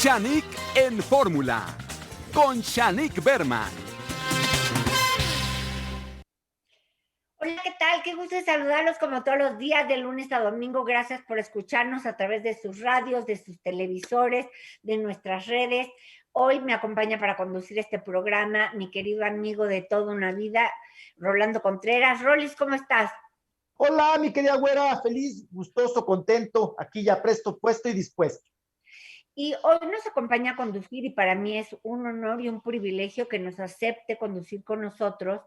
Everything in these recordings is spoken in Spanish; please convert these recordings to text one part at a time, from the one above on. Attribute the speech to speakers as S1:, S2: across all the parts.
S1: Shanique en Fórmula, con Shanique Berman.
S2: Hola, ¿qué tal? Qué gusto saludarlos como todos los días, de lunes a domingo. Gracias por escucharnos a través de sus radios, de sus televisores, de nuestras redes. Hoy me acompaña para conducir este programa mi querido amigo de toda una vida, Rolando Contreras. Rolis, ¿cómo estás?
S3: Hola, mi querida güera, feliz, gustoso, contento, aquí ya presto, puesto y dispuesto.
S2: Y hoy nos acompaña a conducir y para mí es un honor y un privilegio que nos acepte conducir con nosotros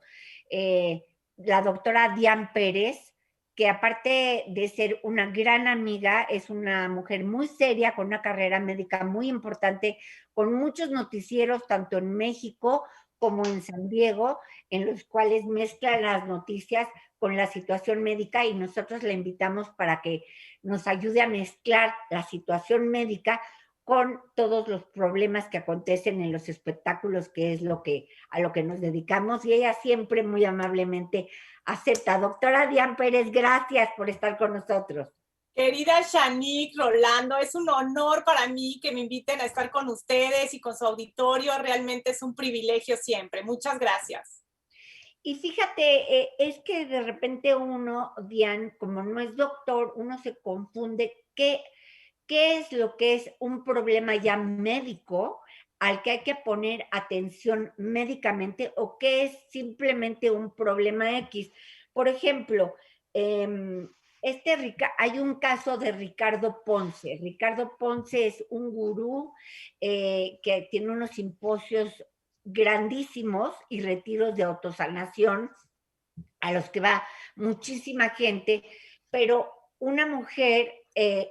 S2: la doctora Diane Pérez, que aparte de ser una gran amiga, es una mujer muy seria, con una carrera médica muy importante, con muchos noticieros, tanto en México como en San Diego, en los cuales mezcla las noticias con la situación médica y nosotros la invitamos para que nos ayude a mezclar la situación médica con todos los problemas que acontecen en los espectáculos, que es a lo que nos dedicamos, y ella siempre muy amablemente acepta. Doctora Diane Pérez, gracias por estar con nosotros.
S4: Querida Shanique, Rolando, es un honor para mí que me inviten a estar con ustedes y con su auditorio. Realmente es un privilegio siempre. Muchas gracias.
S2: Y fíjate, es que de repente uno, Diane, como no es doctor, uno se confunde qué es lo que es un problema ya médico al que hay que poner atención médicamente o qué es simplemente un problema X. Por ejemplo, hay un caso de Ricardo Ponce. Ricardo Ponce es un gurú que tiene unos simposios grandísimos y retiros de autosanación a los que va muchísima gente, pero una mujer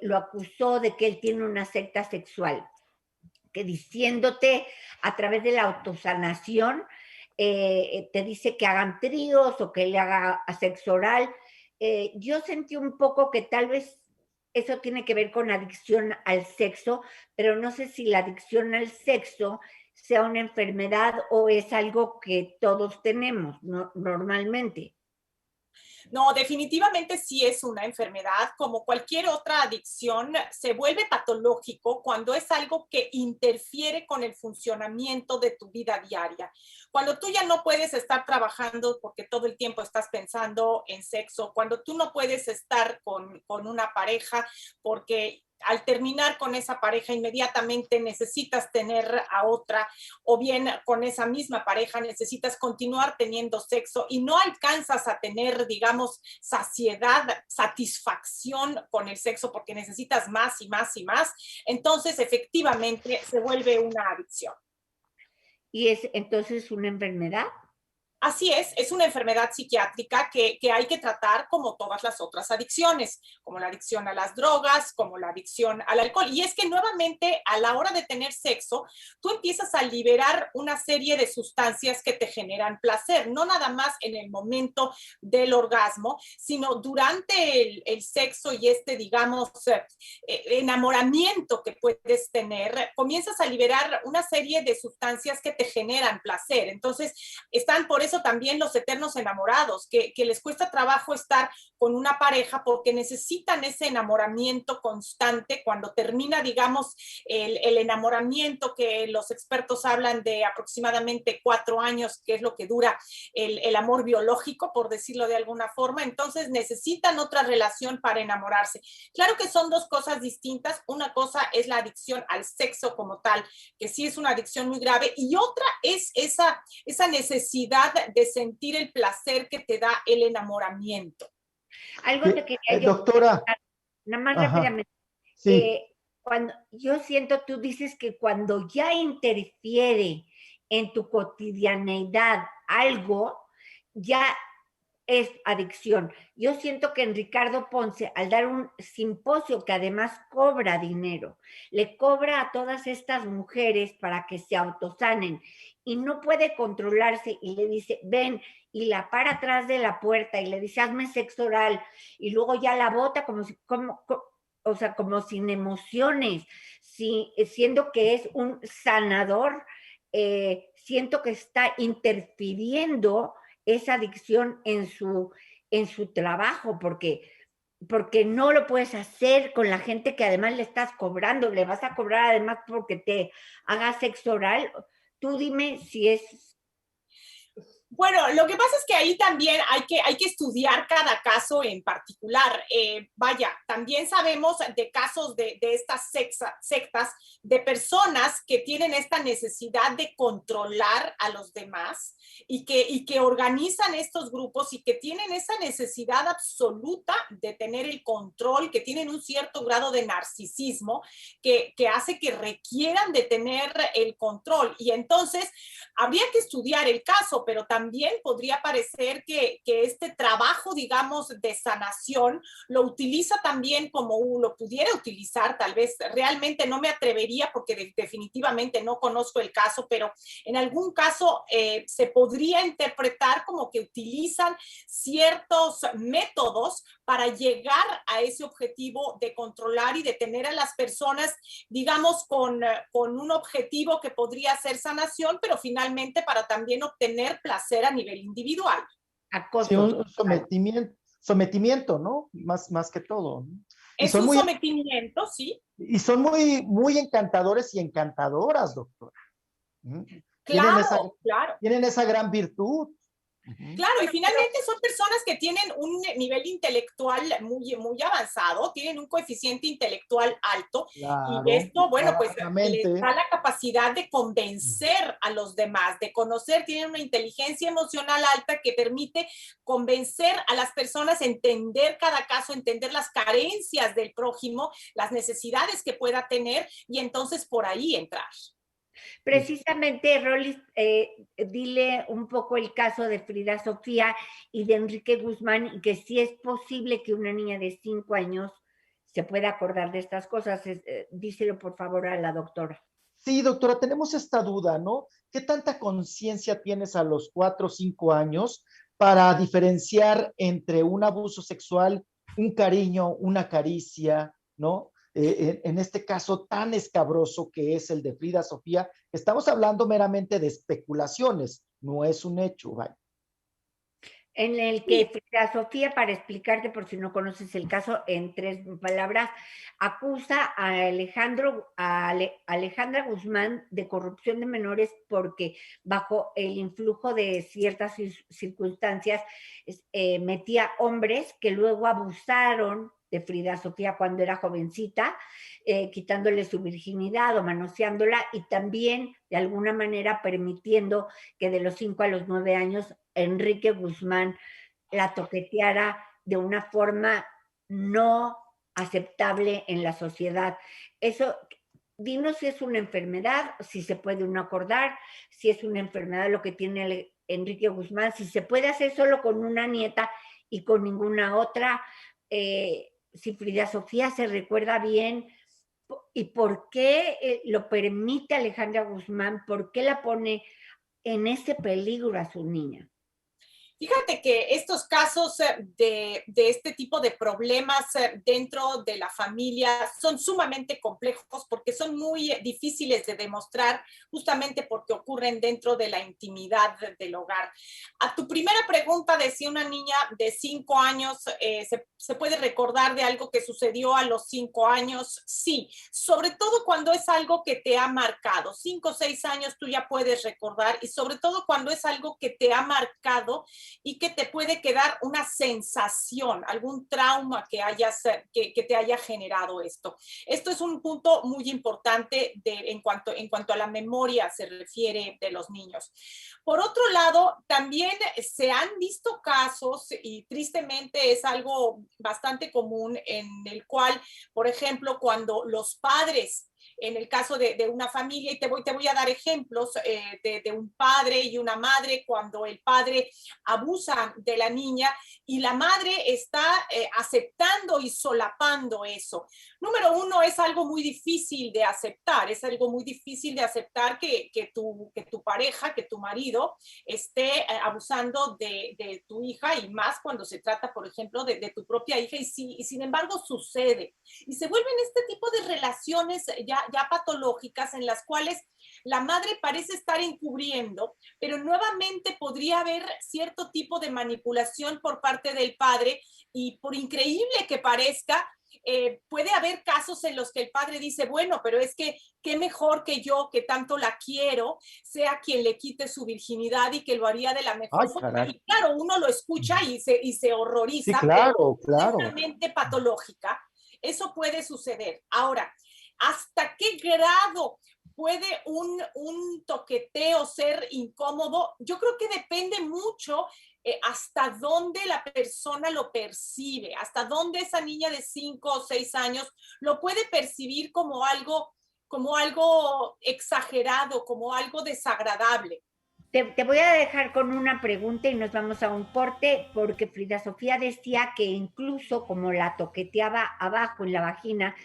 S2: lo acusó de que él tiene una secta sexual, que diciéndote a través de la autosanación, te dice que hagan tríos o que le haga sexo oral. Yo sentí un poco que tal vez eso tiene que ver con adicción al sexo, pero no sé si la adicción al sexo sea una enfermedad o es algo que todos tenemos normalmente.
S4: No, definitivamente sí es una enfermedad. Como cualquier otra adicción, se vuelve patológico cuando es algo que interfiere con el funcionamiento de tu vida diaria. Cuando tú ya no puedes estar trabajando porque todo el tiempo estás pensando en sexo, cuando tú no puedes estar con una pareja porque al terminar con esa pareja inmediatamente necesitas tener a otra, o bien con esa misma pareja necesitas continuar teniendo sexo y no alcanzas a tener, digamos, saciedad, satisfacción con el sexo porque necesitas más y más y más, entonces efectivamente se vuelve una adicción.
S2: ¿Y es entonces una enfermedad?
S4: Así es una enfermedad psiquiátrica que hay que tratar como todas las otras adicciones, como la adicción a las drogas, como la adicción al alcohol. Y es que nuevamente a la hora de tener sexo, tú empiezas a liberar una serie de sustancias que te generan placer, no nada más en el momento del orgasmo, sino durante el sexo y digamos, enamoramiento que puedes tener, comienzas a liberar una serie de sustancias que te generan placer. Entonces, están por eso también los eternos enamorados, que les cuesta trabajo estar con una pareja porque necesitan ese enamoramiento constante. Cuando termina, digamos, el enamoramiento, que los expertos hablan de aproximadamente 4 años, que es lo que dura el amor biológico, por decirlo de alguna forma, entonces necesitan otra relación para enamorarse. Claro que son dos cosas distintas. Una cosa es la adicción al sexo como tal, que sí es una adicción muy grave, y otra es esa necesidad de sentir el placer que te da el enamoramiento.
S2: Algo te quería yo
S3: doctora,
S2: preguntar, nada más
S3: ajá,
S2: rápidamente.
S3: sí.
S2: Cuando yo siento, tú dices que cuando ya interfiere en tu cotidianeidad algo, ya es adicción. Yo siento que en Ricardo Ponce, al dar un simposio que además cobra dinero, le cobra a todas estas mujeres para que se autosanen y no puede controlarse y le dice, ven, y la para atrás de la puerta y le dice, hazme sexo oral, y luego ya la bota o sea, como sin emociones, siendo que es un sanador, siento que está interfiriendo esa adicción en su trabajo, porque porque no lo puedes hacer con la gente que además le estás cobrando, le vas a cobrar además porque te haga sexo oral. Tú dime si es...
S4: Bueno, lo que pasa es que ahí también hay que estudiar cada caso en particular. Vaya, también sabemos de casos de estas sectas, de personas que tienen esta necesidad de controlar a los demás y que organizan estos grupos y que tienen esa necesidad absoluta de tener el control, que tienen un cierto grado de narcisismo que hace que requieran de tener el control. Y entonces habría que estudiar el caso, pero también podría parecer que este trabajo, digamos, de sanación lo utiliza también como lo pudiera utilizar, tal vez realmente no me atrevería porque definitivamente no conozco el caso, pero en algún caso se podría interpretar como que utilizan ciertos métodos para llegar a ese objetivo de controlar y de tener a las personas, digamos, con un objetivo que podría ser sanación, pero finalmente para también obtener placer a nivel individual.
S2: Acoso.
S3: Sí, un sometimiento, ¿no? Más que todo, ¿no?
S4: Es un sometimiento, sí.
S3: Y son muy encantadores y encantadoras, doctora.
S4: Claro,
S3: Tienen esa gran virtud.
S4: Claro, y finalmente son personas que tienen un nivel intelectual muy avanzado, tienen un coeficiente intelectual alto,
S3: Claro,
S4: y esto, bueno, pues
S3: claramente.
S4: les da la capacidad de convencer a los demás, de conocer, tienen una inteligencia emocional alta que permite convencer a las personas, entender cada caso, entender las carencias del prójimo, las necesidades que pueda tener, y entonces por ahí entrar.
S2: Precisamente, Rolis, dile un poco el caso de Frida Sofía y de Enrique Guzmán, y que si es posible que una niña de 5 años se pueda acordar de estas cosas. Díselo, por favor, a la doctora.
S3: Sí, doctora, tenemos esta duda, ¿no? ¿Qué tanta conciencia tienes a los 4 o 5 años para diferenciar entre un abuso sexual, un cariño, una caricia, ¿no? En este caso tan escabroso que es el de Frida Sofía, estamos hablando meramente de especulaciones, no es un hecho, vaya.
S2: En el que Frida Sofía, para explicarte por si no conoces el caso en 3 palabras, acusa a Alejandra Guzmán de corrupción de menores porque bajo el influjo de ciertas circunstancias metía hombres que luego abusaron de Frida Sofía cuando era jovencita, quitándole su virginidad o manoseándola, y también de alguna manera permitiendo que de los 5 a los 9 años Enrique Guzmán la toqueteara de una forma no aceptable en la sociedad. Eso, dinos si es una enfermedad, si se puede uno acordar, si es una enfermedad lo que tiene Enrique Guzmán, si se puede hacer solo con una nieta y con ninguna otra, si Frida Sofía se recuerda bien, y por qué lo permite Alejandra Guzmán, por qué la pone en ese peligro a su niña.
S4: Fíjate que estos casos de este tipo de problemas dentro de la familia son sumamente complejos porque son muy difíciles de demostrar justamente porque ocurren dentro de la intimidad del hogar. A tu primera pregunta de si una niña de 5 años se puede recordar de algo que sucedió a los 5 años, sí, sobre todo cuando es algo que te ha marcado. 5 o 6 años tú ya puedes recordar, y sobre todo cuando es algo que te ha marcado y que te puede quedar una sensación, algún trauma que te haya generado esto. Esto es un punto muy importante en cuanto a la memoria se refiere de los niños. Por otro lado, también se han visto casos, y tristemente es algo bastante común, en el cual, por ejemplo, cuando los padres, en el caso de una familia, y te voy a dar ejemplos de un padre y una madre, cuando el padre abusa de la niña y la madre está aceptando y solapando eso. Número uno, es algo muy difícil de aceptar, que tu pareja, que tu marido esté abusando de tu hija, y más cuando se trata, por ejemplo, de tu propia hija, y sin embargo sucede. Y se vuelven este tipo de relaciones relaciones ya patológicas en las cuales la madre parece estar encubriendo, pero nuevamente podría haber cierto tipo de manipulación por parte del padre y por increíble que parezca, puede haber casos en los que el padre dice, bueno, pero es que qué mejor que yo, que tanto la quiero, sea quien le quite su virginidad y que lo haría de la mejor forma.
S3: Caray.
S4: Y claro, uno lo escucha y se horroriza,
S3: Sí, claro,
S4: pero
S3: claro.
S4: una mente patológica, eso puede suceder. Ahora, ¿hasta qué grado puede un toqueteo ser incómodo? Yo creo que depende mucho hasta dónde la persona lo percibe, hasta dónde esa niña de 5 o 6 años lo puede percibir como algo exagerado, como algo desagradable.
S2: Te voy a dejar con una pregunta y nos vamos a un corte, porque Frida Sofía decía que incluso como la toqueteaba abajo en la vagina,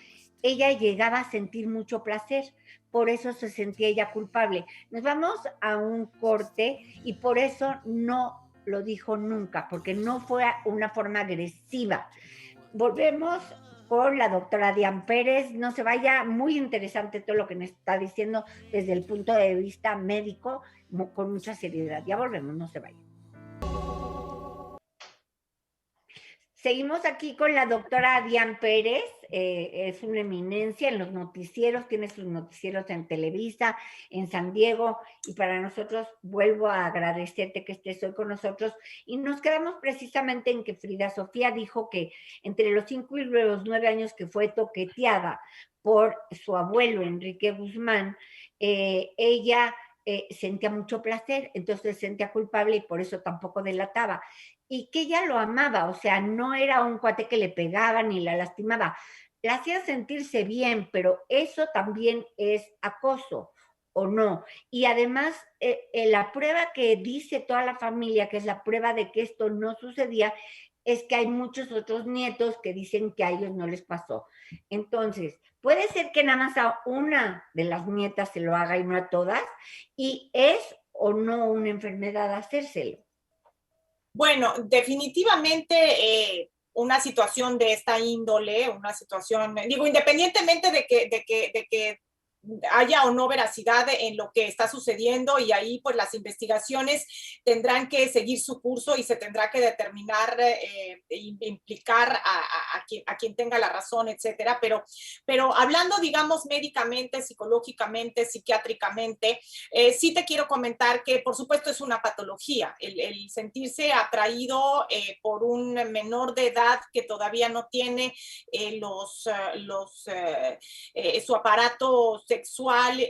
S2: ella llegaba a sentir mucho placer, por eso se sentía ella culpable. Nos vamos a un corte y por eso no lo dijo nunca, porque no fue una forma agresiva. Volvemos con la doctora Dian Pérez. No se vaya, muy interesante todo lo que nos está diciendo desde el punto de vista médico, con mucha seriedad. Ya volvemos, no se vaya. Seguimos aquí con la doctora Dian Pérez, es una eminencia en los noticieros, tiene sus noticieros en Televisa, en San Diego, y para nosotros, vuelvo a agradecerte que estés hoy con nosotros, y nos quedamos precisamente en que Frida Sofía dijo que entre los 5 y los 9 años que fue toqueteada por su abuelo Enrique Guzmán, ella sentía mucho placer, entonces se sentía culpable y por eso tampoco delataba. Y que ella lo amaba, o sea, no era un cuate que le pegaba ni la lastimaba, la hacía sentirse bien, pero eso también es acoso, ¿o no? Y además, la prueba que dice toda la familia, que es la prueba de que esto no sucedía, es que hay muchos otros nietos que dicen que a ellos no les pasó. Entonces, puede ser que nada más a una de las nietas se lo haga y no a todas, y es o no una enfermedad hacérselo.
S4: Bueno, definitivamente una situación de esta índole, una situación, digo, independientemente de que haya o no veracidad en lo que está sucediendo, y ahí pues las investigaciones tendrán que seguir su curso y se tendrá que determinar, implicar a quien tenga la razón, etcétera, pero hablando, digamos, médicamente, psicológicamente, psiquiátricamente, sí te quiero comentar que por supuesto es una patología, el sentirse atraído por un menor de edad que todavía no tiene su aparato sexual,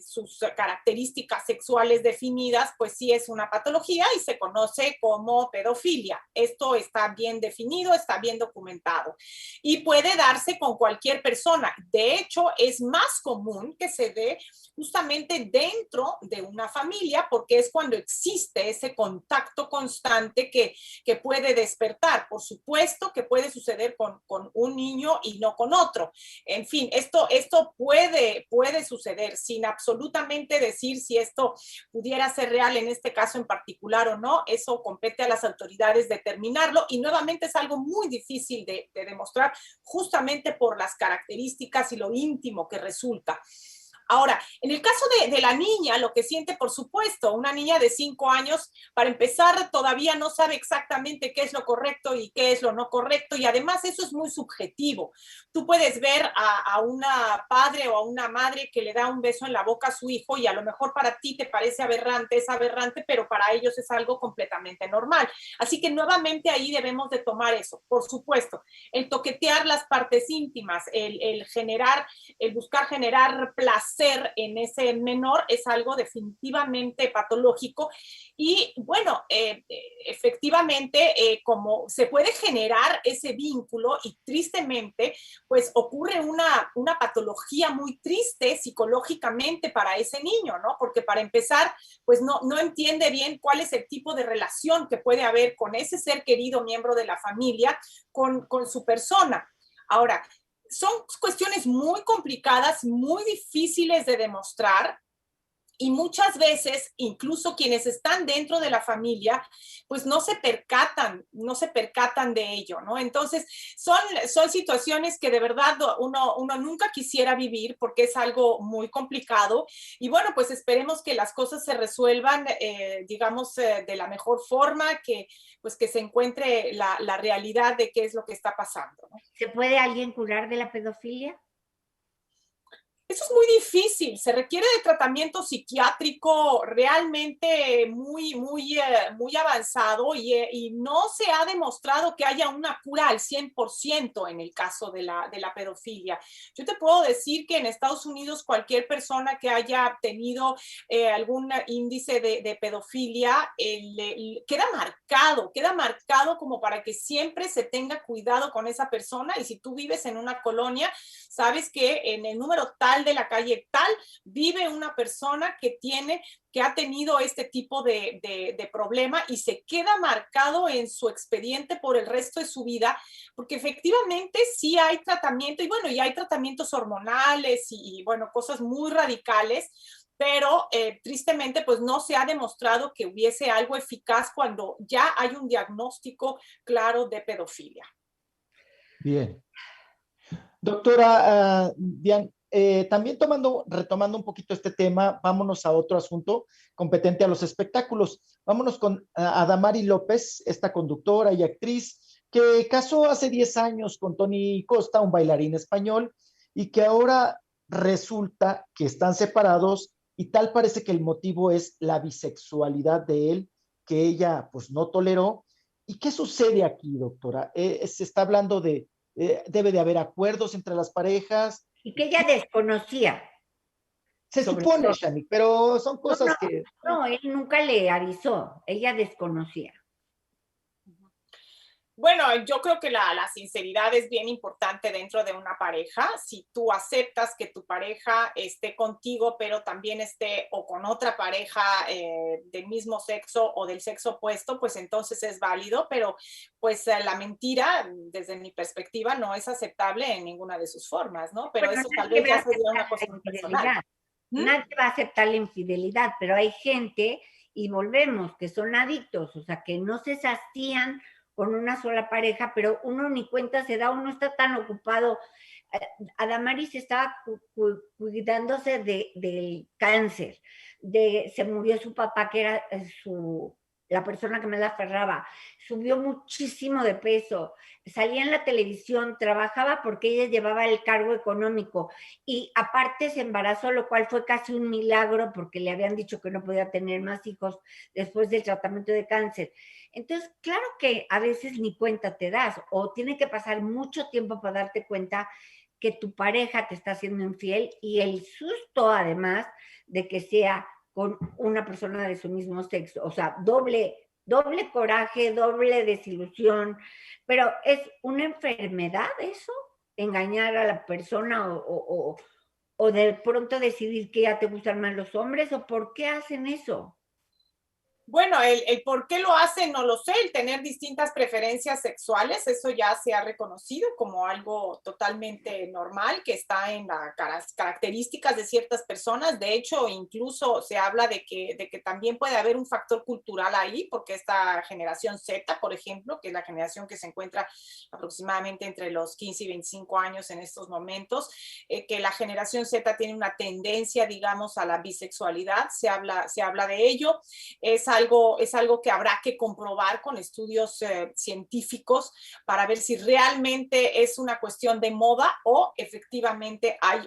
S4: sus características sexuales definidas, pues sí es una patología y se conoce como pedofilia. Esto está bien definido, está bien documentado y puede darse con cualquier persona. De hecho, es más común que se dé justamente dentro de una familia, porque es cuando existe ese contacto constante que puede despertar. Por supuesto que puede suceder con un niño y no con otro. En fin, esto puede suceder sin absolutamente decir si esto pudiera ser real en este caso en particular o no. Eso compete a las autoridades determinarlo, y nuevamente es algo muy difícil de demostrar, justamente por las características y lo íntimo que resulta. Ahora, en el caso de la niña, lo que siente, por supuesto, una niña de 5 años, para empezar, todavía no sabe exactamente qué es lo correcto y qué es lo no correcto, y además eso es muy subjetivo. Tú puedes ver a una padre o a una madre que le da un beso en la boca a su hijo y a lo mejor para ti te parece aberrante, es aberrante, pero para ellos es algo completamente normal. Así que nuevamente ahí debemos de tomar eso. Por supuesto, el toquetear las partes íntimas, el buscar generar placer en ese menor es algo definitivamente patológico. Y bueno, efectivamente, como se puede generar ese vínculo, y tristemente, pues ocurre una patología muy triste psicológicamente para ese niño, ¿no? Porque para empezar, pues no entiende bien cuál es el tipo de relación que puede haber con ese ser querido, miembro de la familia, con su persona. Ahora, son cuestiones muy complicadas, muy difíciles de demostrar, Y muchas veces, incluso quienes están dentro de la familia, pues no se percatan de ello, ¿no? Entonces, son situaciones que de verdad uno nunca quisiera vivir porque es algo muy complicado. Y bueno, pues esperemos que las cosas se resuelvan, digamos, de la mejor forma, que se encuentre la realidad de qué es lo que está pasando, ¿no?
S2: ¿Se puede alguien curar de la pedofilia?
S4: Eso es muy difícil, se requiere de tratamiento psiquiátrico realmente muy avanzado y no se ha demostrado que haya una cura al 100% en el caso de la pedofilia. Yo te puedo decir que en Estados Unidos cualquier persona que haya tenido algún índice de pedofilia queda marcado como para que siempre se tenga cuidado con esa persona, y si tú vives en una colonia, sabes que en el número tal de la calle tal vive una persona que ha tenido este tipo de problema, y se queda marcado en su expediente por el resto de su vida, porque efectivamente sí hay tratamiento, y bueno, y hay tratamientos hormonales y bueno, cosas muy radicales, pero tristemente pues no se ha demostrado que hubiese algo eficaz cuando ya hay un diagnóstico claro de pedofilia.
S3: Bien. Doctora Diane, también retomando un poquito este tema, vámonos a otro asunto competente a los espectáculos. Vámonos con Adamari López, esta conductora y actriz que casó hace 10 años con Tony Costa, un bailarín español, y que ahora resulta que están separados, y tal parece que el motivo es la bisexualidad de él, que ella pues no toleró. ¿Y qué sucede aquí, doctora? Se está hablando de debe de haber acuerdos entre las parejas.
S2: Y que ella desconocía.
S3: Se supone, Shani, pero son cosas que...
S2: No, él nunca le avisó, ella desconocía.
S4: Bueno, yo creo que la sinceridad es bien importante dentro de una pareja. Si tú aceptas que tu pareja esté contigo, pero también esté o con otra pareja del mismo sexo o del sexo opuesto, pues entonces es válido, pero pues la mentira, desde mi perspectiva, no es aceptable en ninguna de sus formas, ¿no? Pero eso tal vez ya sería una cosa personal.
S2: Nadie va a aceptar la infidelidad, pero hay gente, y volvemos, que son adictos, o sea, que no se sastían con una sola pareja, pero uno ni cuenta se da, uno está tan ocupado. Adamaris estaba cuidándose del cáncer, se murió su papá, que era la persona que me la aferraba, subió muchísimo de peso, salía en la televisión, trabajaba porque ella llevaba el cargo económico, y aparte se embarazó, lo cual fue casi un milagro porque le habían dicho que no podía tener más hijos después del tratamiento de cáncer. Entonces, claro que a veces ni cuenta te das, o tiene que pasar mucho tiempo para darte cuenta que tu pareja te está haciendo infiel, y el susto además de que sea con una persona de su mismo sexo, o sea, doble coraje, doble desilusión, pero es una enfermedad eso, engañar a la persona o de pronto decidir que ya te gustan más los hombres, o por qué hacen eso.
S4: Bueno, el por qué lo hacen no lo sé, el tener distintas preferencias sexuales, eso ya se ha reconocido como algo totalmente normal, que está en las características de ciertas personas. De hecho, incluso se habla de que también puede haber un factor cultural ahí, porque esta generación Z, por ejemplo, que es la generación que se encuentra aproximadamente entre los 15 y 25 años en estos momentos, que la generación Z tiene una tendencia, digamos, a la bisexualidad, se habla de ello. Es algo que habrá que comprobar con estudios científicos para ver si realmente es una cuestión de moda o efectivamente hay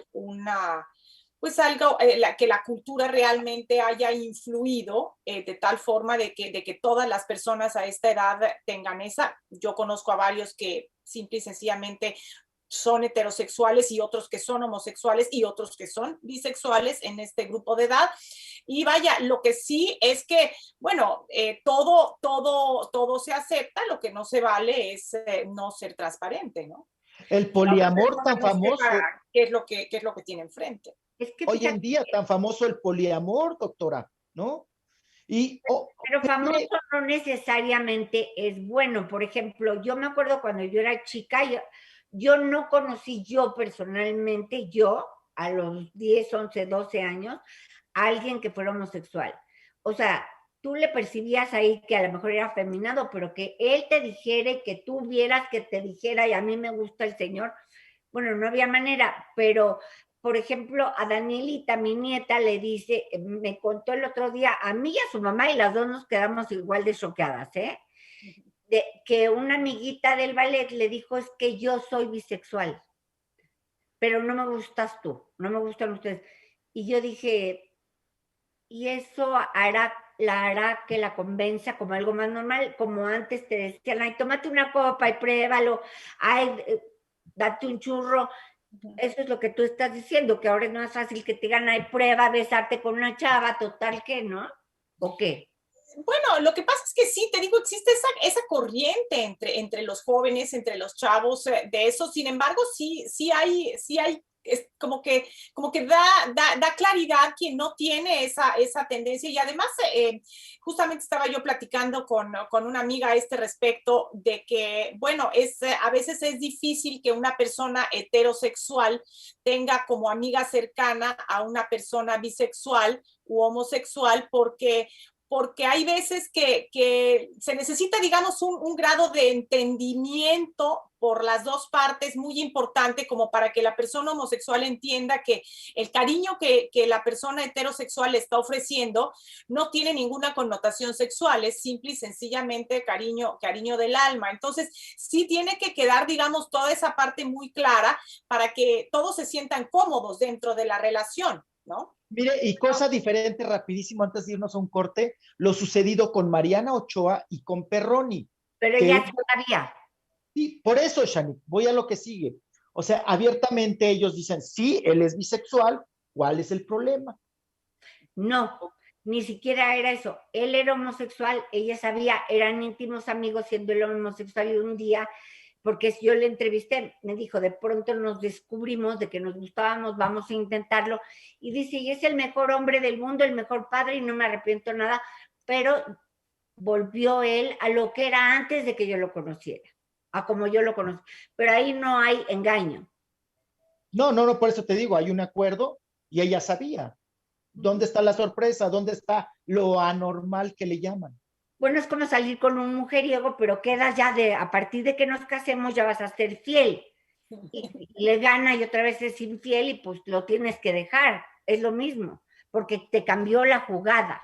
S4: pues algo, que la cultura realmente haya influido de tal forma de que todas las personas a esta edad tengan esa. Yo conozco a varios que simple y sencillamente son heterosexuales, y otros que son homosexuales, y otros que son bisexuales en este grupo de edad. Y vaya, lo que sí es que, bueno, todo se acepta, lo que no se vale es no ser transparente, ¿no?
S3: El poliamor tan famoso.
S4: ¿Qué es lo que tiene enfrente?
S2: Es que
S3: hoy en día tan famoso el poliamor, doctora, ¿no?
S2: Pero famoso no necesariamente es bueno. Por ejemplo, yo me acuerdo cuando yo era chica, yo no conocí personalmente, a los 10, 11, 12 años, a alguien que fuera homosexual. O sea, tú le percibías ahí que a lo mejor era afeminado, pero que él te dijera y que tú vieras que te dijera, y a mí me gusta el señor, bueno, no había manera, pero por ejemplo, a Danielita, mi nieta, le dice, me contó el otro día, a mí y a su mamá, y las dos nos quedamos igual de choqueadas, que una amiguita del ballet le dijo, es que yo soy bisexual, pero no me gustas tú, no me gustan ustedes. Y yo dije, y eso la hará que la convenza como algo más normal, como antes te decían, ay, tómate una copa y pruébalo, ay, date un churro. Eso es lo que tú estás diciendo, que ahora es más fácil que te digan, ay, prueba besarte con una chava, total que, ¿no? ¿O qué?
S4: Bueno, lo que pasa es que sí, te digo, existe esa corriente entre los jóvenes, entre los chavos de eso. Sin embargo, sí hay, es como que da claridad quien no tiene esa tendencia. Y además, justamente estaba yo platicando con una amiga a este respecto de que, bueno, a veces es difícil que una persona heterosexual tenga como amiga cercana a una persona bisexual u homosexual, porque hay veces que se necesita, digamos, un grado de entendimiento por las dos partes muy importante, como para que la persona homosexual entienda que el cariño que la persona heterosexual le está ofreciendo no tiene ninguna connotación sexual, es simple y sencillamente cariño del alma. Entonces, sí tiene que quedar, digamos, toda esa parte muy clara para que todos se sientan cómodos dentro de la relación, ¿no?
S3: Mire, y cosa diferente, rapidísimo, antes de irnos a un corte, lo sucedido con Mariana Ochoa y con Perroni.
S2: Pero
S3: Que
S2: ella todavía.
S3: sí, por eso, Shani, voy a lo que sigue. O sea, abiertamente ellos dicen, sí, él es bisexual, ¿cuál es el problema?
S2: No, ni siquiera era eso. Él era homosexual, ella sabía, eran íntimos amigos siendo él homosexual y un día, porque yo le entrevisté, me dijo, de pronto nos descubrimos de que nos gustábamos, vamos a intentarlo. Y dice, y es el mejor hombre del mundo, el mejor padre y no me arrepiento nada, pero volvió él a lo que era antes de que yo lo conociera, a como yo lo conocí. Pero ahí no hay engaño.
S3: No, no, no, por eso te digo, hay un acuerdo y ella sabía. ¿Dónde está la sorpresa? ¿Dónde está lo anormal que le llaman?
S2: Bueno, es como salir con un mujeriego, pero quedas ya a partir de que nos casemos ya vas a ser fiel. Y le gana y otra vez es infiel y pues lo tienes que dejar. Es lo mismo, porque te cambió la jugada.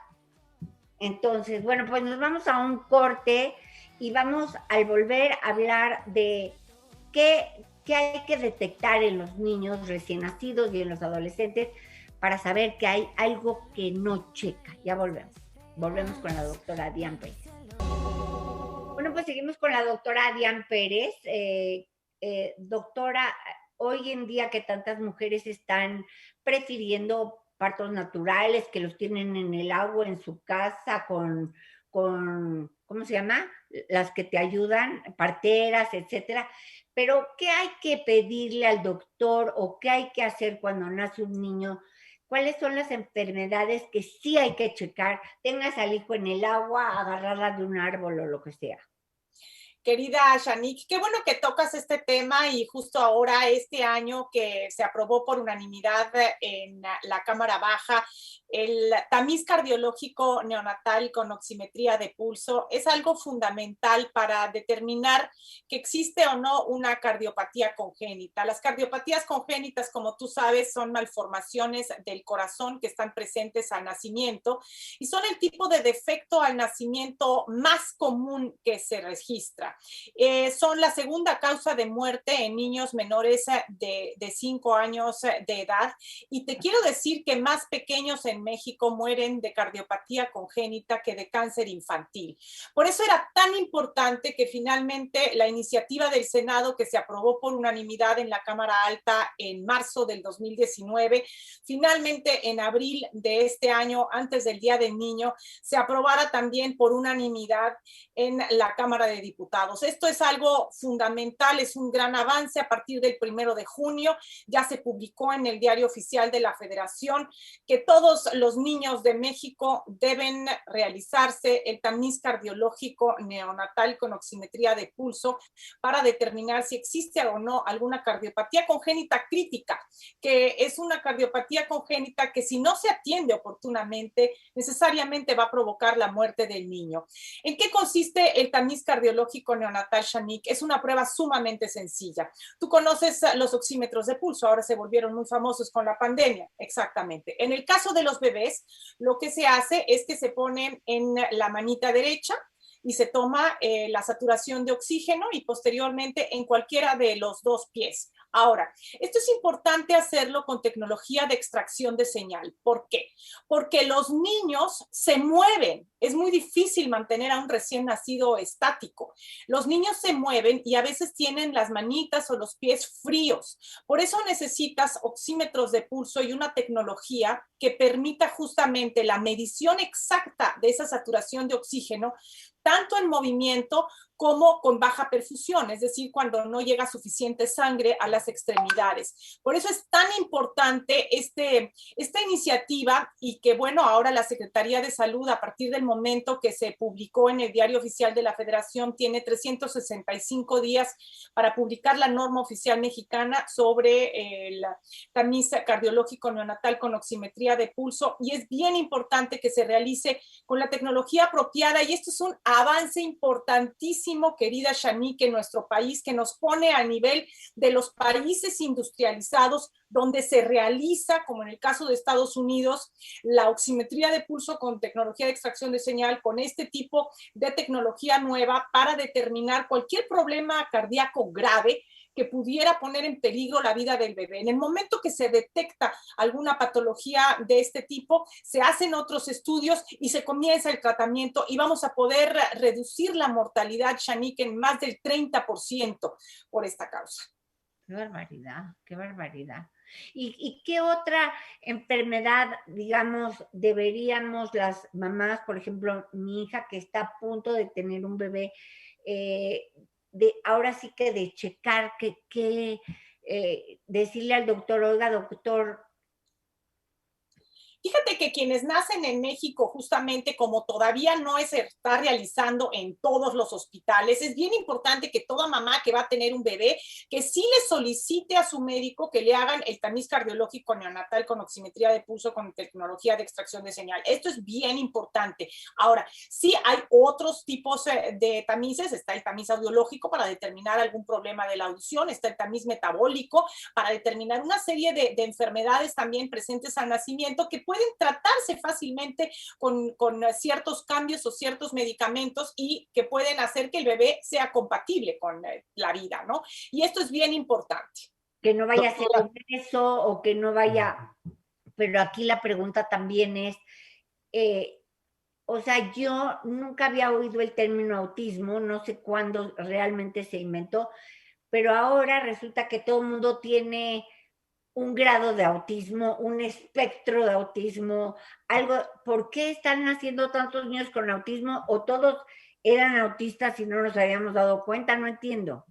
S2: Entonces, bueno, pues nos vamos a un corte y vamos al volver a hablar de qué hay que detectar en los niños recién nacidos y en los adolescentes para saber que hay algo que no checa. Ya volvemos. Volvemos con la doctora Dian Pérez. Bueno, pues seguimos con la doctora Dian Pérez. Doctora, hoy en día que tantas mujeres están prefiriendo partos naturales, que los tienen en el agua, en su casa, con ¿cómo se llama? Las que te ayudan, parteras, etcétera. Pero, ¿qué hay que pedirle al doctor o qué hay que hacer cuando nace un niño? ¿Cuáles son las enfermedades que sí hay que checar? Tengas al hijo en el agua, agarrarla de un árbol o lo que sea.
S4: Querida Shanique, qué bueno que tocas este tema y justo ahora, este año que se aprobó por unanimidad en la Cámara Baja, el tamiz cardiológico neonatal con oximetría de pulso es algo fundamental para determinar que existe o no una cardiopatía congénita. Las cardiopatías congénitas, como tú sabes, son malformaciones del corazón que están presentes al nacimiento y son el tipo de defecto al nacimiento más común que se registra. Son la segunda causa de muerte en niños menores de 5 años de edad y te quiero decir que más pequeños en México mueren de cardiopatía congénita que de cáncer infantil. Por eso era tan importante que finalmente la iniciativa del Senado que se aprobó por unanimidad en la Cámara Alta en marzo del 2019, finalmente en abril de este año, antes del Día del Niño, se aprobara también por unanimidad en la Cámara de Diputados. Esto es algo fundamental, es un gran avance. A partir del 1 de junio ya se publicó en el Diario Oficial de la Federación que todos los niños de México deben realizarse el tamiz cardiológico neonatal con oximetría de pulso para determinar si existe o no alguna cardiopatía congénita crítica, que es una cardiopatía congénita que si no se atiende oportunamente, necesariamente va a provocar la muerte del niño. ¿En qué consiste el tamiz cardiológico neonatal, Shanique? Es una prueba sumamente sencilla. Tú conoces los oxímetros de pulso, ahora se volvieron muy famosos con la pandemia. Exactamente. En el caso de los bebés, lo que se hace es que se ponen en la manita derecha y se toma la saturación de oxígeno y posteriormente en cualquiera de los dos pies. Ahora, esto es importante hacerlo con tecnología de extracción de señal. ¿Por qué? Porque los niños se mueven. Es muy difícil mantener a un recién nacido estático. Los niños se mueven y a veces tienen las manitas o los pies fríos. Por eso necesitas oxímetros de pulso y una tecnología que permita justamente la medición exacta de esa saturación de oxígeno, tanto en movimiento como con baja perfusión, es decir, cuando no llega suficiente sangre a las extremidades. Por eso es tan importante esta iniciativa y que, bueno, ahora la Secretaría de Salud, a partir del momento que se publicó en el Diario Oficial de la Federación, tiene 365 días para publicar la norma oficial mexicana sobre el tamiz cardiológico neonatal con oximetría de pulso, y es bien importante que se realice con la tecnología apropiada, y esto es un avance importantísimo, querida Shanique, en nuestro país, que nos pone a nivel de los países industrializados donde se realiza, como en el caso de Estados Unidos, la oximetría de pulso con tecnología de extracción de señal, con este tipo de tecnología nueva para determinar cualquier problema cardíaco grave que pudiera poner en peligro la vida del bebé. En el momento que se detecta alguna patología de este tipo, se hacen otros estudios y se comienza el tratamiento y vamos a poder reducir la mortalidad, Shanique, en más del 30% por esta causa.
S2: Qué barbaridad, qué barbaridad. ¿Y qué otra enfermedad, digamos, deberíamos las mamás, por ejemplo, mi hija que está a punto de tener un bebé, ahora sí que de checar, decirle al doctor, oiga, doctor?
S4: Fíjate que quienes nacen en México, justamente como todavía no se está realizando en todos los hospitales, es bien importante que toda mamá que va a tener un bebé, que sí le solicite a su médico que le hagan el tamiz cardiológico neonatal con oximetría de pulso con tecnología de extracción de señal. Esto es bien importante. Ahora, sí hay otros tipos de tamices. Está el tamiz audiológico para determinar algún problema de la audición, está el tamiz metabólico para determinar una serie de enfermedades también presentes al nacimiento que pueden tratarse fácilmente con ciertos cambios o ciertos medicamentos y que pueden hacer que el bebé sea compatible con la vida, ¿no? Y esto es bien importante.
S2: Que no vaya a ser obeso o que no vaya, pero aquí la pregunta también es, o sea, yo nunca había oído el término autismo, no sé cuándo realmente se inventó, pero ahora resulta que todo el mundo tiene un grado de autismo, un espectro de autismo, algo. ¿Por qué están naciendo tantos niños con autismo o todos eran autistas y no nos habíamos dado cuenta? No entiendo.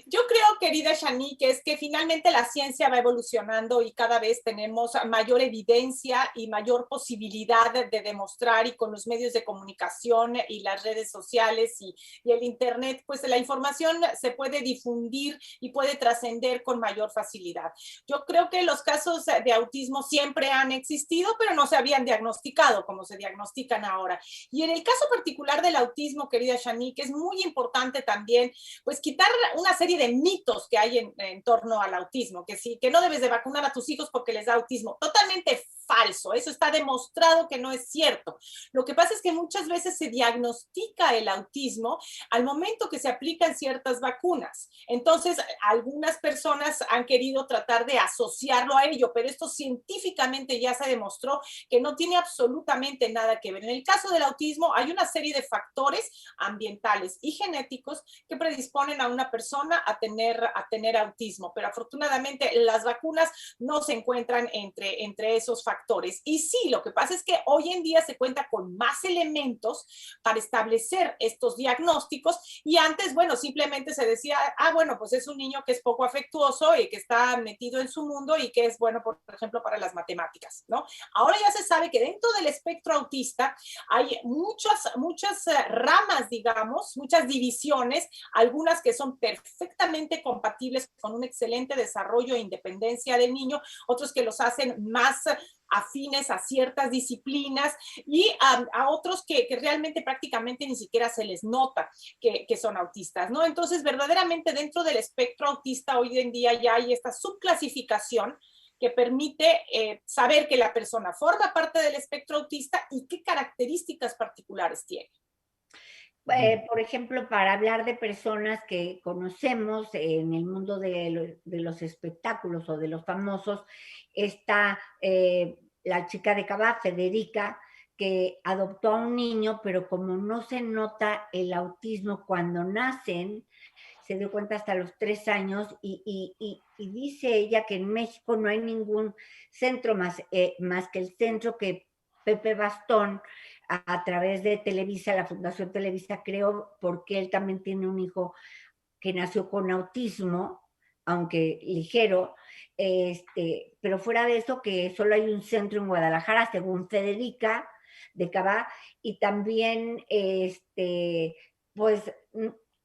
S4: Yo creo, querida Shanique, es que finalmente la ciencia va evolucionando y cada vez tenemos mayor evidencia y mayor posibilidad de demostrar, y con los medios de comunicación y las redes sociales y el internet, pues la información se puede difundir y puede trascender con mayor facilidad. Yo creo que los casos de autismo siempre han existido, pero no se habían diagnosticado como se diagnostican ahora. Y en el caso particular del autismo, querida Shanique, es muy importante también, pues, quitar una serie de mitos que hay en torno al autismo, que sí, que no debes de vacunar a tus hijos porque les da autismo. Totalmente falso, eso está demostrado que no es cierto. Lo que pasa es que muchas veces se diagnostica el autismo al momento que se aplican ciertas vacunas. Entonces, algunas personas han querido tratar de asociarlo a ello, pero esto científicamente ya se demostró que no tiene absolutamente nada que ver. En el caso del autismo hay una serie de factores ambientales y genéticos que predisponen a una persona a tener autismo, pero afortunadamente las vacunas no se encuentran entre esos factores. factores. Y sí, lo que pasa es que hoy en día se cuenta con más elementos para establecer estos diagnósticos, y antes, bueno, simplemente se decía, bueno, pues es un niño que es poco afectuoso y que está metido en su mundo y que es bueno, por ejemplo, para las matemáticas, ¿no? Ahora ya se sabe que dentro del espectro autista hay muchas ramas, digamos, muchas divisiones, algunas que son perfectamente compatibles con un excelente desarrollo e independencia del niño, otros que los hacen más afines a ciertas disciplinas, y a otros que realmente prácticamente ni siquiera se les nota que son autistas, ¿no? Entonces, verdaderamente dentro del espectro autista hoy en día ya hay esta subclasificación que permite saber que la persona forma parte del espectro autista y qué características particulares tiene.
S2: Por ejemplo, para hablar de personas que conocemos en el mundo de los espectáculos o de los famosos, está la chica de Cabá, Federica, que adoptó a un niño, pero como no se nota el autismo cuando nacen, se dio cuenta hasta los 3 años, y dice ella que en México no hay ningún centro más que el centro que Pepe Bastón, a través de Televisa, la Fundación Televisa, creo, porque él también tiene un hijo que nació con autismo, aunque ligero, pero fuera de eso, que solo hay un centro en Guadalajara, según Federica de Cabá, y también, pues,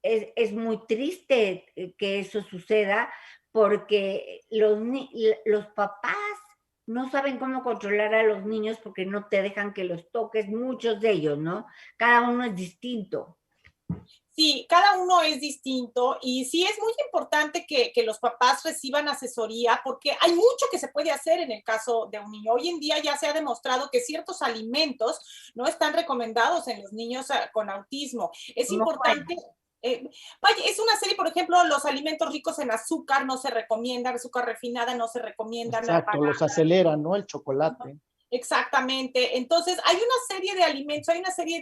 S2: es muy triste que eso suceda, porque los papás no saben cómo controlar a los niños porque no te dejan que los toques, muchos de ellos, ¿no? Cada uno es distinto.
S4: Sí, cada uno es distinto, y sí es muy importante que los papás reciban asesoría, porque hay mucho que se puede hacer en el caso de un niño. Hoy en día ya se ha demostrado que ciertos alimentos no están recomendados en los niños con autismo. Es importante... vaya, es una serie, por ejemplo, los alimentos ricos en azúcar no se recomiendan, azúcar refinada no se recomienda.
S3: Exacto, los aceleran, ¿no? El chocolate.
S4: Exactamente. Entonces, hay una serie de alimentos, hay una serie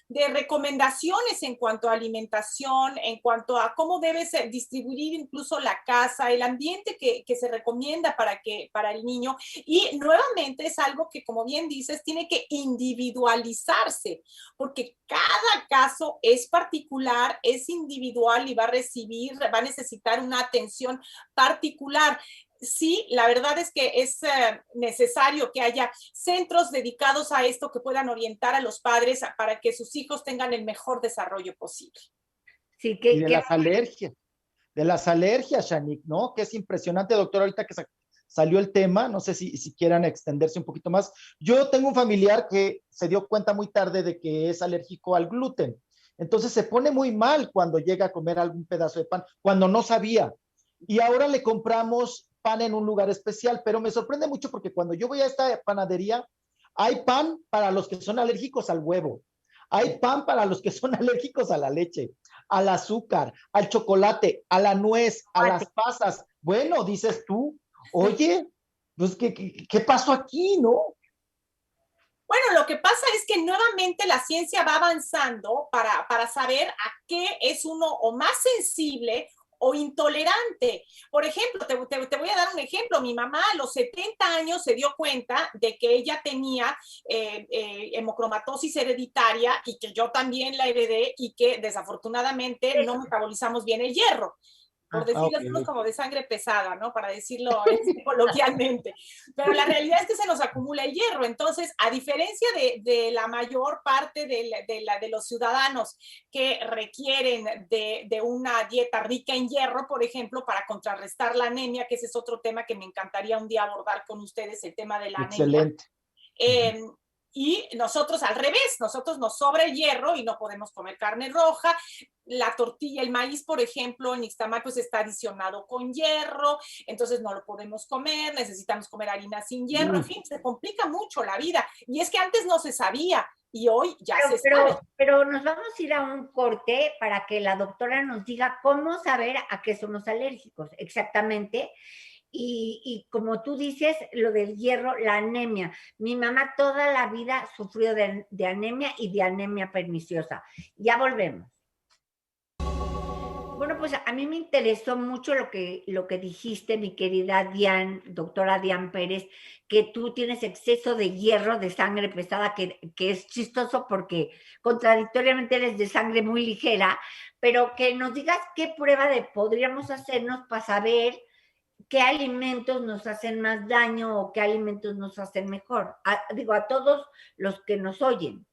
S4: de recomendaciones en cuanto a alimentación, en cuanto a cómo debes distribuir incluso la casa, el ambiente que se recomienda para el niño. Y nuevamente es algo que, como bien dices, tiene que individualizarse, porque cada caso es particular, es individual y va a necesitar una atención particular. Sí, la verdad es que es necesario que haya centros dedicados a esto que puedan orientar a los padres para que sus hijos tengan el mejor desarrollo posible.
S2: Sí,
S3: y de las alergias, Shanique, ¿no? Que es impresionante, doctor, ahorita que salió el tema, no sé si quieran extenderse un poquito más. Yo tengo un familiar que se dio cuenta muy tarde de que es alérgico al gluten. Entonces se pone muy mal cuando llega a comer algún pedazo de pan, cuando no sabía. Y ahora le compramos pan en un lugar especial, pero me sorprende mucho porque cuando yo voy a esta panadería, hay pan para los que son alérgicos al huevo, hay pan para los que son alérgicos a la leche, al azúcar, al chocolate, a la nuez, a las pasas. Bueno, dices tú, oye, pues ¿qué pasó aquí, no?
S4: Bueno, lo que pasa es que nuevamente la ciencia va avanzando para saber a qué es uno o más sensible o intolerante. Por ejemplo, te voy a dar un ejemplo. Mi mamá a los 70 años se dio cuenta de que ella tenía hemocromatosis hereditaria, y que yo también la heredé, y que desafortunadamente no metabolizamos bien el hierro. Por decirlo así, como de sangre pesada, ¿no? Para decirlo coloquialmente. Pero la realidad es que se nos acumula el hierro. Entonces, a diferencia de la mayor parte de los ciudadanos que requieren de una dieta rica en hierro, por ejemplo, para contrarrestar la anemia, que ese es otro tema que me encantaría un día abordar con ustedes, el tema de la anemia.
S3: Excelente.
S4: Y nosotros al revés, nosotros nos sobra el hierro y no podemos comer carne roja. La tortilla, el maíz, por ejemplo, en Ixtamal pues está adicionado con hierro, entonces no lo podemos comer, necesitamos comer harina sin hierro, en fin, se complica mucho la vida. Y es que antes no se sabía y hoy ya se sabe.
S2: Pero nos vamos a ir a un corte para que la doctora nos diga cómo saber a qué somos alérgicos exactamente. Y como tú dices, lo del hierro, la anemia. Mi mamá toda la vida sufrió de anemia y de anemia perniciosa. Ya volvemos. Bueno, pues a mí me interesó mucho lo que dijiste, mi querida doctora Dian Pérez, que tú tienes exceso de hierro, de sangre pesada, que es chistoso porque contradictoriamente eres de sangre muy ligera, pero que nos digas qué prueba podríamos hacernos para saber qué alimentos nos hacen más daño o qué alimentos nos hacen mejor. Digo, a todos los que nos oyen.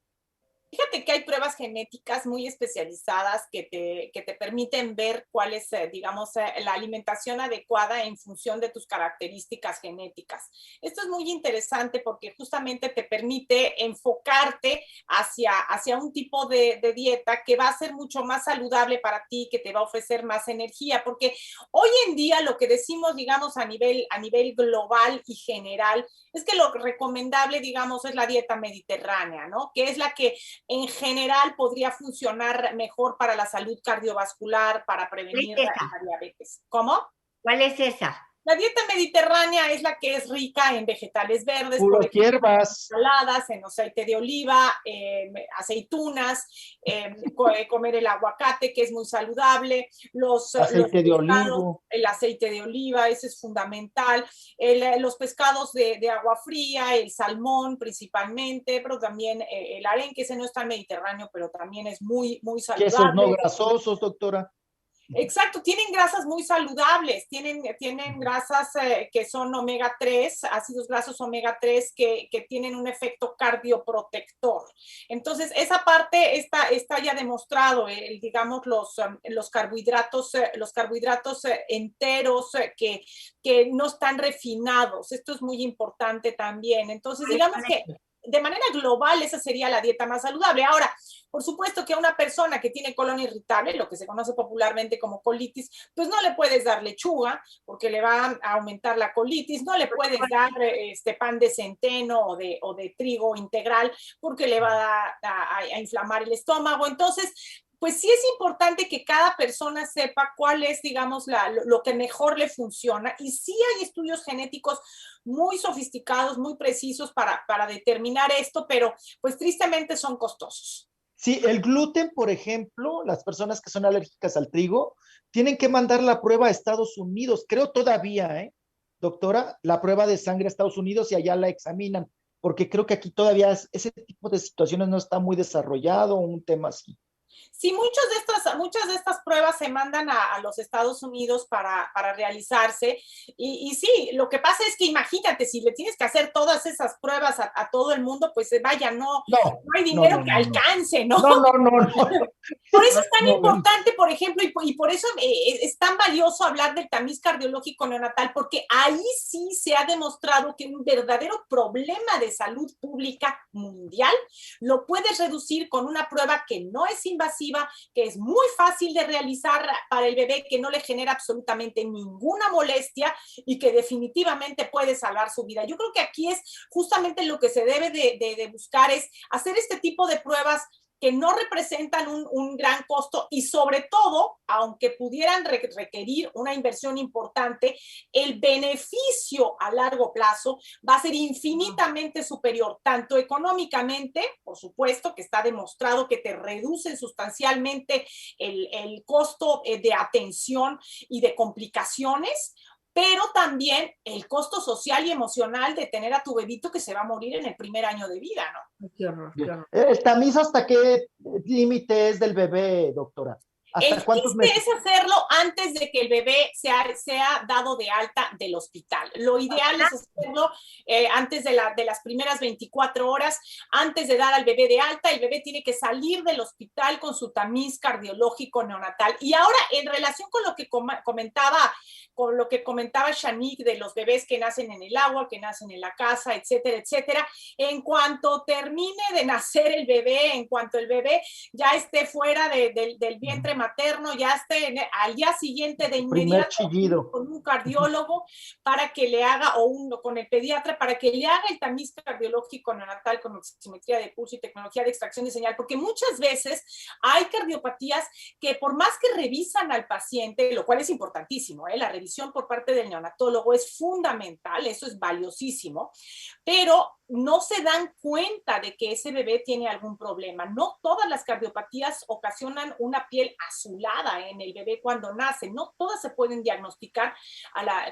S4: Fíjate que hay pruebas genéticas muy especializadas que te permiten ver cuál es, digamos, la alimentación adecuada en función de tus características genéticas. Esto es muy interesante porque justamente te permite enfocarte hacia un tipo de dieta que va a ser mucho más saludable para ti, que te va a ofrecer más energía, porque hoy en día lo que decimos, digamos, a nivel global y general, es que lo recomendable, digamos, es la dieta mediterránea, ¿no? Que es la que en general podría funcionar mejor para la salud cardiovascular, para prevenir la diabetes. ¿Cómo?
S2: ¿Cuál es esa?
S4: La dieta mediterránea es la que es rica en vegetales verdes,
S3: Puras hierbas,
S4: ensaladas, en aceite de oliva, aceitunas, comer el aguacate, que es muy saludable,
S3: aceite de olivo.
S4: el aceite de oliva, ese es fundamental, los pescados de agua fría, el salmón principalmente, pero también el arenque, ese no es tan mediterráneo, pero también es muy, muy saludable.
S3: Quesos no grasosos, doctora.
S4: Exacto, tienen grasas muy saludables, tienen grasas que son omega 3, ácidos grasos omega 3 que tienen un efecto cardioprotector. Entonces, esa parte está ya demostrado, digamos, los carbohidratos enteros que no están refinados. Esto es muy importante también. Entonces, digamos que de manera global, esa sería la dieta más saludable. Ahora, por supuesto que a una persona que tiene colon irritable, lo que se conoce popularmente como colitis, pues no le puedes dar lechuga porque le va a aumentar la colitis, no le puedes dar pan de centeno o de trigo integral porque le va a inflamar el estómago. Entonces, pues sí es importante que cada persona sepa cuál es, digamos, lo que mejor le funciona. Y sí hay estudios genéticos muy sofisticados, muy precisos para determinar esto, pero pues tristemente son costosos.
S3: Sí, el gluten, por ejemplo, las personas que son alérgicas al trigo, tienen que mandar la prueba a Estados Unidos, creo todavía, doctora, la prueba de sangre a Estados Unidos y allá la examinan, porque creo que aquí todavía ese tipo de situaciones no está muy desarrollado, un tema así.
S4: Sí, muchas de estas pruebas se mandan a los Estados Unidos para realizarse y sí, lo que pasa es que imagínate, si le tienes que hacer todas esas pruebas a todo el mundo, pues vaya, no hay dinero que alcance, ¿no?
S3: No.
S4: Por eso es tan importante, por ejemplo, y por eso es tan valioso hablar del tamiz cardiológico neonatal, porque ahí sí se ha demostrado que un verdadero problema de salud pública mundial lo puedes reducir con una prueba que no es invasiva, que es muy fácil de realizar para el bebé, que no le genera absolutamente ninguna molestia y que definitivamente puede salvar su vida. Yo creo que aquí es justamente lo que se debe de buscar, es hacer este tipo de pruebas que no representan un gran costo y sobre todo, aunque pudieran requerir una inversión importante, el beneficio a largo plazo va a ser infinitamente superior, tanto económicamente, por supuesto, que está demostrado que te reducen sustancialmente el costo de atención y de complicaciones, pero también el costo social y emocional de tener a tu bebito que se va a morir en el primer año de vida, ¿no?
S2: Qué horror, qué horror.
S3: ¿El tamiz hasta qué límite es del bebé, doctora?
S4: El chiste es hacerlo antes de que el bebé sea dado de alta del hospital. Lo ideal es hacerlo antes de las primeras 24 horas, antes de dar al bebé de alta. El bebé tiene que salir del hospital con su tamiz cardiológico neonatal. Y ahora, en relación con lo que comentaba Shanique de los bebés que nacen en el agua, que nacen en la casa, etcétera, etcétera, en cuanto termine de nacer el bebé, en cuanto el bebé ya esté fuera del vientre materno, ya esté al día siguiente de inmediato con un cardiólogo para que le haga, con el pediatra, para que le haga el tamiz cardiológico neonatal con oximetría de pulso y tecnología de extracción de señal, porque muchas veces hay cardiopatías que por más que revisan al paciente, lo cual es importantísimo, la revisión por parte del neonatólogo es fundamental, eso es valiosísimo, pero no se dan cuenta de que ese bebé tiene algún problema. No todas las cardiopatías ocasionan una piel azulada en el bebé cuando nace. No todas se pueden diagnosticar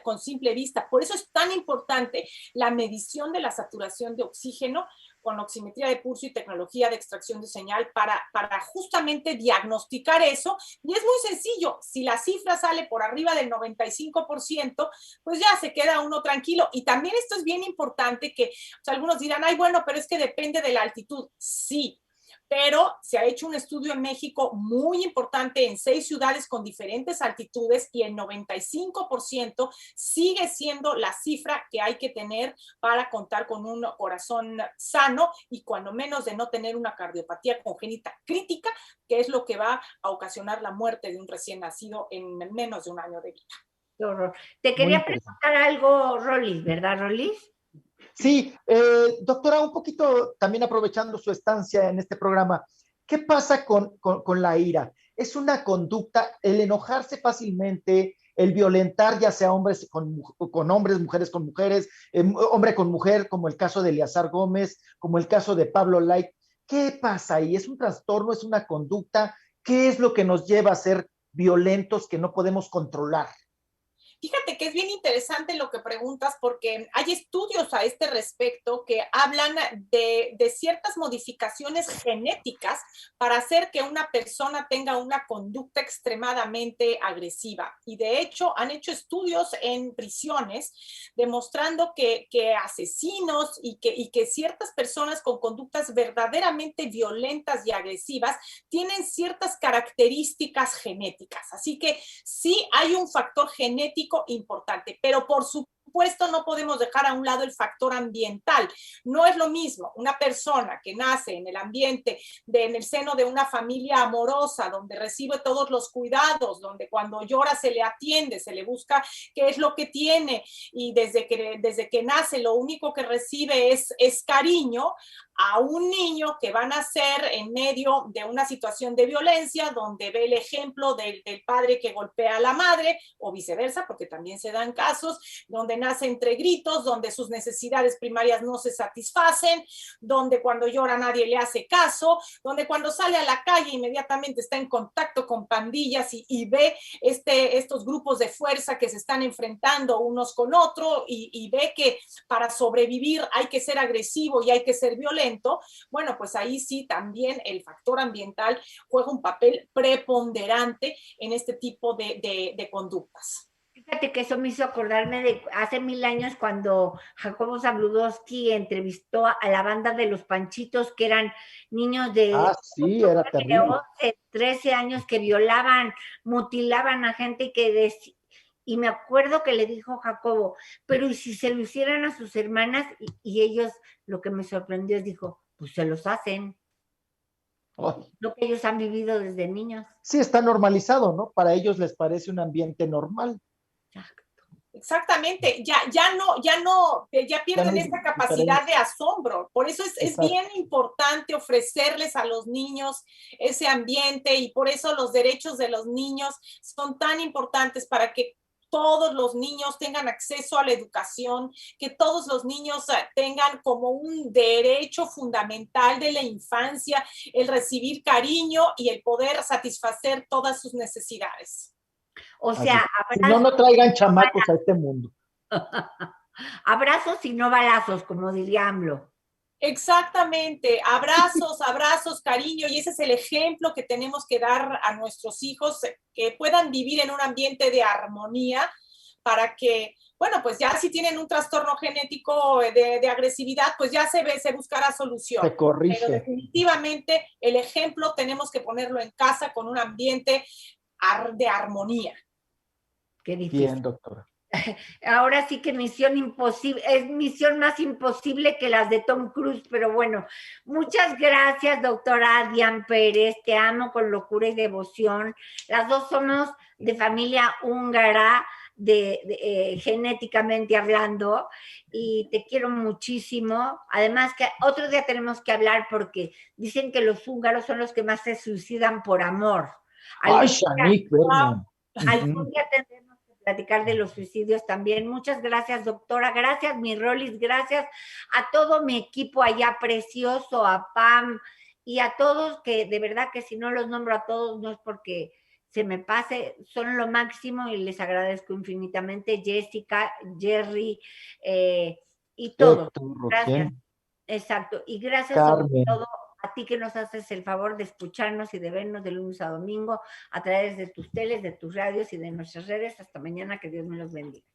S4: con simple vista. Por eso es tan importante la medición de la saturación de oxígeno con oximetría de pulso y tecnología de extracción de señal para justamente diagnosticar eso. Y es muy sencillo. Si la cifra sale por arriba del 95%, pues ya se queda uno tranquilo. Y también esto es bien importante que, o sea, algunos dirán, ay, bueno, pero es que depende de la altitud. Sí, pero se ha hecho un estudio en México muy importante en 6 ciudades con diferentes altitudes y el 95% sigue siendo la cifra que hay que tener para contar con un corazón sano y cuando menos de no tener una cardiopatía congénita crítica, que es lo que va a ocasionar la muerte de un recién nacido en menos de un año de vida.
S2: Qué horror. Te quería preguntar algo, Rolis, ¿verdad, Rolis?
S3: Sí, doctora, un poquito también aprovechando su estancia en este programa, ¿qué pasa con la ira? ¿Es una conducta, el enojarse fácilmente, el violentar ya sea hombres con hombres, mujeres con mujeres, hombre con mujer, como el caso de Eleazar Gómez, como el caso de Pablo Light? ¿Qué pasa ahí? ¿Es un trastorno? ¿Es una conducta? ¿Qué es lo que nos lleva a ser violentos que no podemos controlar?
S4: Fíjate que es bien interesante lo que preguntas porque hay estudios a este respecto que hablan de ciertas modificaciones genéticas para hacer que una persona tenga una conducta extremadamente agresiva. Y de hecho han hecho estudios en prisiones demostrando que asesinos y que ciertas personas con conductas verdaderamente violentas y agresivas tienen ciertas características genéticas. Así que sí hay un factor genético importante, pero por supuesto no podemos dejar a un lado el factor ambiental. No es lo mismo una persona que nace en el ambiente, en el seno de una familia amorosa, donde recibe todos los cuidados, donde cuando llora se le atiende, se le busca qué es lo que tiene y desde que nace lo único que recibe es cariño, a un niño que va a nacer en medio de una situación de violencia, donde ve el ejemplo del padre que golpea a la madre, o viceversa, porque también se dan casos, donde nace entre gritos, donde sus necesidades primarias no se satisfacen, donde cuando llora nadie le hace caso, donde cuando sale a la calle inmediatamente está en contacto con pandillas y ve estos grupos de fuerza que se están enfrentando unos con otros y ve que para sobrevivir hay que ser agresivo y hay que ser violento. Bueno, pues ahí sí también el factor ambiental juega un papel preponderante en este tipo de conductas.
S2: Fíjate que eso me hizo acordarme de hace 1000 años cuando Jacobo Zabludowski entrevistó a la banda de los Panchitos, que eran niños de,
S3: sí, era terrible.
S2: 11, 13 años que violaban, mutilaban a gente y me acuerdo que le dijo Jacobo, pero ¿y si se lo hicieran a sus hermanas? Y ellos, lo que me sorprendió es, dijo, pues se los hacen. Oh. Lo que ellos han vivido desde niños.
S3: Sí, está normalizado, ¿no? Para ellos les parece un ambiente normal.
S4: Exactamente, ya pierden esta capacidad de asombro. Por eso es bien importante ofrecerles a los niños ese ambiente y por eso los derechos de los niños son tan importantes para que todos los niños tengan acceso a la educación, que todos los niños tengan como un derecho fundamental de la infancia el recibir cariño y el poder satisfacer todas sus necesidades.
S2: O sea,
S3: no traigan chamacos a este mundo.
S2: Abrazos y no balazos, como diría AMLO.
S4: Exactamente, abrazos, cariño, y ese es el ejemplo que tenemos que dar a nuestros hijos, que puedan vivir en un ambiente de armonía para que, bueno, pues ya si tienen un trastorno genético de agresividad, pues ya se buscará solución.
S3: Se corrige.
S4: Pero definitivamente el ejemplo tenemos que ponerlo en casa con un ambiente de armonía.
S2: Qué difícil.
S3: Bien, doctora.
S2: Ahora sí que misión imposible, es misión más imposible que las de Tom Cruise, pero bueno, muchas gracias, doctora Dian Pérez, te amo con locura y devoción. Las dos somos de familia húngara, genéticamente hablando, y te quiero muchísimo. Además que otro día tenemos que hablar porque dicen que los húngaros son los que más se suicidan por amor.
S3: Ay, Shanique,
S2: algún día tendremos que platicar de los suicidios también. Muchas gracias, doctora. Gracias, mi Rolis. Gracias a todo mi equipo allá precioso, a Pam y a todos que de verdad que si no los nombro a todos no es porque se me pase, son lo máximo y les agradezco infinitamente. Jessica, Jerry y todos.
S3: Héctor,
S2: Gracias.
S3: Roxana,
S2: Exacto. Y gracias sobre
S3: Carmen.
S2: todo a ti que nos haces el favor de escucharnos y de vernos de lunes a domingo a través de tus teles, de tus radios y de nuestras redes. Hasta mañana, que Dios me los bendiga.